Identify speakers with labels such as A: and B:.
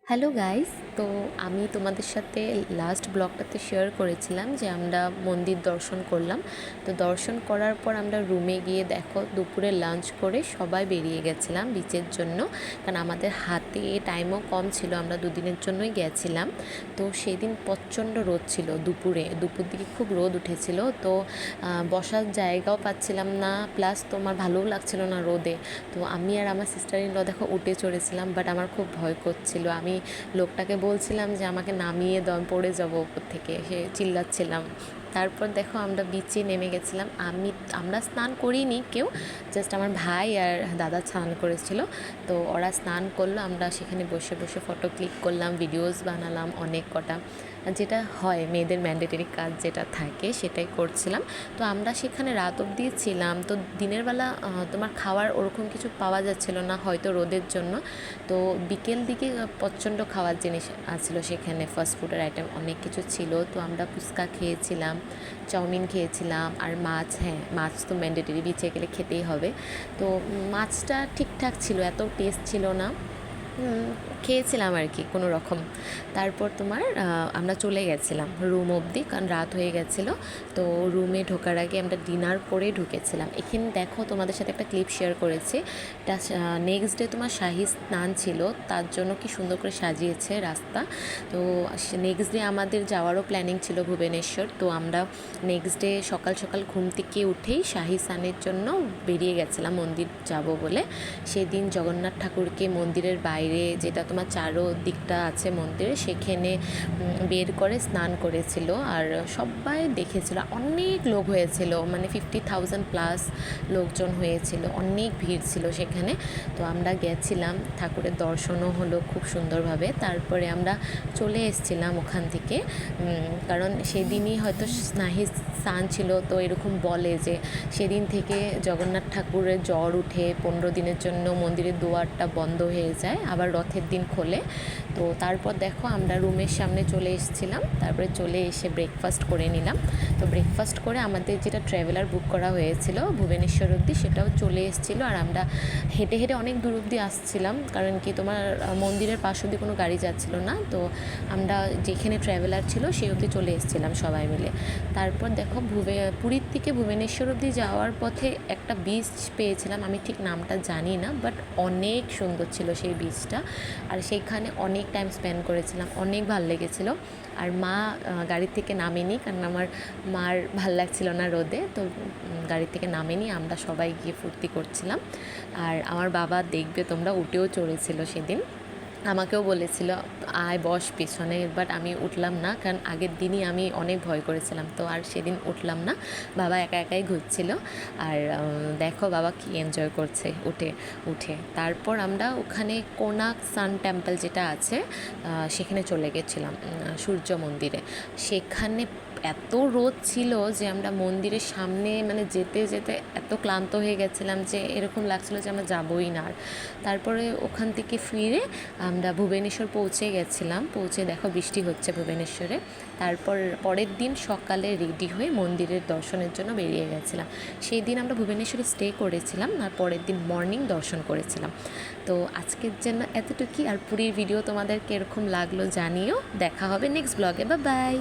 A: Hello guys, তো আমি তোমাদের সাথে লাস্ট ব্লগটাতে শেয়ার করেছিলাম যে আমরা মন্দির দর্শন করলাম। তো দর্শন করার পর আমরা রুমে গিয়ে দেখো দুপুরে লাঞ্চ করে সবাই বেরিয়ে গেছিলাম বিচের জন্য, কারণ আমাদের হাতে টাইমও কম ছিল, আমরা দুদিনের জন্যই গেছিলাম। তো সেই দিন প্রচণ্ড রোদ ছিল, দুপুর দিকে খুব রোদ উঠেছিল। তো বসার জায়গাও পাচ্ছিলাম না, প্লাস তোমার ভালোও লাগছিল না রোদে। তো আমি আর আমার সিস্টার ইন ল দেখো উঠে চড়েছিলাম, বাট আমার খুব ভয় করছিল। আমি লোকটাকে বলছিলাম যে আমাকে নামিয়ে দাও, আমি পড়ে যাবো উপর থেকে, সে চিল্লাচ্ছিলাম। তারপর দেখো আমরা বিচে নেমে গেছিলাম। আমরা স্নান করিনি কেউ, জাস্ট আমার ভাই আর দাদা স্নান করেছিল। তো ওরা স্নান করলো, আমরা সেখানে বসে বসে ফটো ক্লিক করলাম, ভিডিওস বানালাম অনেক কটা, যেটা হয় মেয়েদের ম্যান্ডেটরি কাজ যেটা থাকে সেটাই করছিলাম। তো আমরা সেখানে রাত অবধি ছিলাম। তো দিনের বেলা তোমার খাওয়ার ওরকম কিছু পাওয়া যাচ্ছিল না, হয়তো রোদের জন্য। তো বিকেল দিকে প্রচণ্ড খাওয়ার জিনিস আসছিলো সেখানে, ফাস্ট ফুডের আইটেম অনেক কিছু ছিল। তো আমরা ফুচকা খেয়েছিলাম, চাউমিন খেয়েছিলাম, আর মাছ, হ্যাঁ মাছ তো ম্যান্ডেটরি, বিচে গেলে খেতেই হবে। তো মাছটা ঠিকঠাক ছিল, এত টেস্ট ছিল না, খেয়েছিলাম আর কি কোনো রকম। তারপর তোমার আমরা চলে গেছিলাম রুম অবধি, কারণ রাত হয়ে গেছিলো। তো রুমে ঢোকার আগে আমরা ডিনার করে ঢুকেছিলাম। এখানে দেখো তোমাদের সাথে একটা ক্লিপ শেয়ার করেছি, এটা নেক্সট ডে তোমার শাহী স্নান ছিল, তার জন্য কি সুন্দর করে সাজিয়েছে রাস্তা। তো নেক্সট ডে আমাদের যাওয়ারও প্ল্যানিং ছিল ভুবনেশ্বর। তো আমরা নেক্সট ডে সকাল সকাল ঘুম থেকে উঠেই শাহী স্নানের জন্য বেরিয়ে গেছিলাম মন্দির যাব বলে। সেদিন জগন্নাথ ঠাকুরকে মন্দিরের বাইরে, যেটা তোমার চারো দিকটা আছে মন্দিরে, সেখানে বের করে স্নান করেছিল, আর সবাই দেখেছিল। অনেক লোক হয়েছিল, মানে 50,000 প্লাস লোকজন হয়েছিল, অনেক ভিড় ছিল সেখানে। তো আমরা গেছিলাম, ঠাকুরের দর্শনও হলো খুব সুন্দরভাবে। তারপরে আমরা চলে এসেছিলাম ওখান থেকে, কারণ সেদিনই হয়তো স্নাহি স্নান ছিল। তো এরকম বলে যে সেদিন থেকে জগন্নাথ ঠাকুরের জ্বর উঠে 15 দিনের জন্য মন্দিরের দুয়ারটা বন্ধ হয়ে যায়, আবার রথের দিন খোলে। তো তারপর দেখো আমরা রুমের সামনে চলে এসেছিলাম, তারপরে চলে এসে ব্রেকফাস্ট করে নিলাম। তো ব্রেকফাস্ট করে আমাদের যেটা ট্রাভেলার বুক করা হয়েছিল ভুবনেশ্বর অবধি, সেটাও চলে এসেছিলো। আর আমরা হেঁটে হেঁটে অনেক দূর অবধি আসছিলাম, কারণ কি তোমার মন্দিরের পাশ অবধি কোনো গাড়ি যাচ্ছিলো না। তো আমরা যেখানে ট্রাভেলার ছিল সেই অবধি চলে এসেছিলাম সবাই মিলে। তারপর দেখো পুরীর থেকে ভুবনেশ্বর অবধি যাওয়ার পথে একটা বিচ পেয়েছিলাম, আমি ঠিক নামটা জানি না, বাট অনেক সুন্দর ছিল সেই বিচটা। আর সেইখানে অনেক টাইম স্পেন্ড করেছিলাম, অনেক ভালো লেগেছিলো। আর মা গাড়ি থেকে নামেনি, কারণ আমার মার ভাল লাগছিল না রোদে। তো গাড়ি থেকে নামেনি, আমরা সবাই গিয়ে ফুর্তি করছিলাম। আর আমার বাবা দেখবে তোমরা উঠেও চড়েছিল সেদিন, আমাকেও বলেছিল আয় বস পিছনে, বাট আমি উঠলাম না, কারণ আগের দিনই আমি অনেক ভয় করেছিলাম। তো আর সেদিন উঠলাম না, বাবা একা একাই ঘুরছিল। আর দেখো বাবা কি এনজয় করছে উঠে উঠে। তারপর আমরা ওখানে কোনার্ক সান টেম্পল যেটা আছে সেখানে চলে গেছিলাম, সূর্য মন্দিরে। সেখানে এত রোদ ছিল যে আমরা মন্দিরের সামনে মানে যেতে যেতে এত ক্লান্ত হয়ে গেছিলাম যে এরকম লাগছিলো যে আমরা যাবোই না। আর তারপরে ওখান থেকে ফিরে আমরা ভুবনেশ্বর পৌঁছে গেছিলাম। পৌঁছে দেখো বৃষ্টি হচ্ছে ভুবনেশ্বরে। তারপর পরের দিন সকালে রেডি হয়ে মন্দিরের দর্শনের জন্য বেরিয়ে গেছিলাম। সেই দিন আমরা ভুবনেশ্বরে স্টে করেছিলাম, আর পরের দিন মর্নিং দর্শন করেছিলাম। তো আজকের জন্য এতটুকুই। আর পুরীর ভিডিও তোমাদের কীরকম লাগলো জানিও। দেখা হবে নেক্সট ব্লগে, বাই বাই।